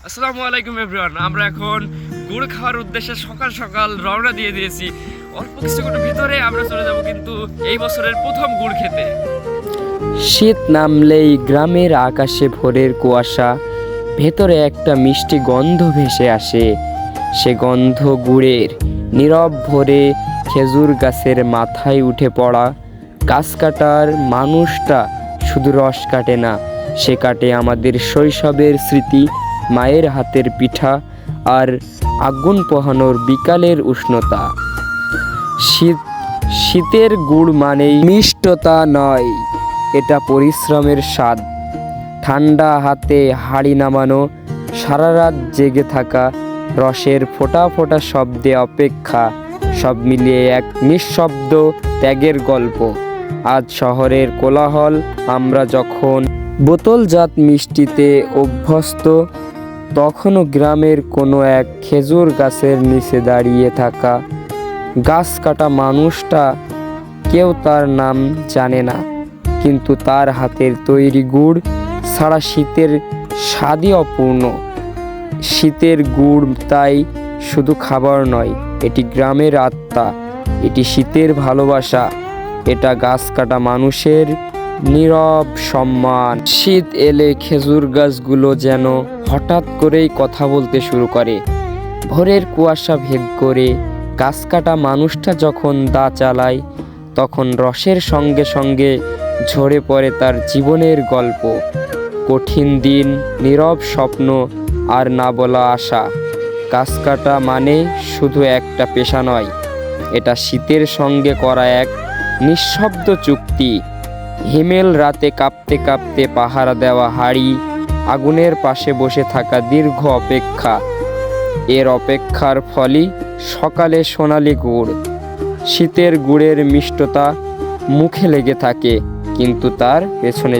আসসালামু আলাইকুম এভরিওয়ান। আমরা এখন গুড় খাওয়ার উদ্দেশ্যে সকাল সকাল রওনা দিয়ে দিয়েছি। অল্প কিছুক্ষণের ভিতরে আমরা চলে যাব কিন্তু এই বছরের প্রথম গুড় খেতে। শীত নামলেই গ্রামের আকাশে ভোরের কুয়াশা, ভেতরে একটা মিষ্টি গন্ধ ভেসে আসে। সে গন্ধ গুড়ের। নীরব ভোরে খেজুর গাছের মাথায় উঠে পড়া। গাছ কাটার মানুষটা শুধু রস কাটে না, সে কাটে আমাদের শৈশবের স্মৃতি, মায়ের হাতের পিঠা আর আগুন পোহানোর বিকালের উষ্ণতা। শীতের গুড় মানেই মিষ্টতা নয়, এটা পরিশ্রমের স্বাদ। ঠান্ডা হাতে হাঁড়ি নামানো, সারা রাত জেগে থাকা, রসের ফোঁটা ফোঁটা শব্দে অপেক্ষা, সব মিলিয়ে এক নিঃশব্দ ত্যাগের গল্প। আজ শহরের কোলাহল, আমরা যখন বোতলজাত মিষ্টিতে অভ্যস্ত, তখনও গ্রামের কোনো এক খেজুর গাছের নিচে দাঁড়িয়ে থাকা গাছ কাটা মানুষটা, কেউ তার নাম জানে না, কিন্তু তার হাতের তৈরি গুড় ছাড়া শীতের স্বাদই অপূর্ণ। শীতের গুড় তাই শুধু খাবার নয়, এটি গ্রামের আত্মা, এটি শীতের ভালোবাসা, এটা গাছ কাটা মানুষের নীরব সম্মান। শীত এলে খেজুর গাছগুলো যেন হঠাৎ করেই কথা বলতে শুরু করে। ভোরের কুয়াশা ভেদ করে গাছ কাটা মানুষটা যখন দা চালায়, তখন রসের সঙ্গে সঙ্গে ঝরে পড়ে তার জীবনের গল্প। কঠিন দিন, নীরব স্বপ্ন আর না বলা আশা। গাছ কাটা মানে শুধু একটা পেশা নয়, এটা শীতের সঙ্গে করা এক নিঃশব্দ চুক্তি। হিমেল রাতে কাঁপতে কাঁপতে পাহারা দেওয়া হাঁড়ি, আগুনের পাশে বসে থাকা দীর্ঘ অপেক্ষা, এর অপেক্ষার ফলই সকালে সোনালি গুড়। শীতের গুড়ের মিষ্টতা মুখে লেগে থাকে, কিন্তু তার পেছনে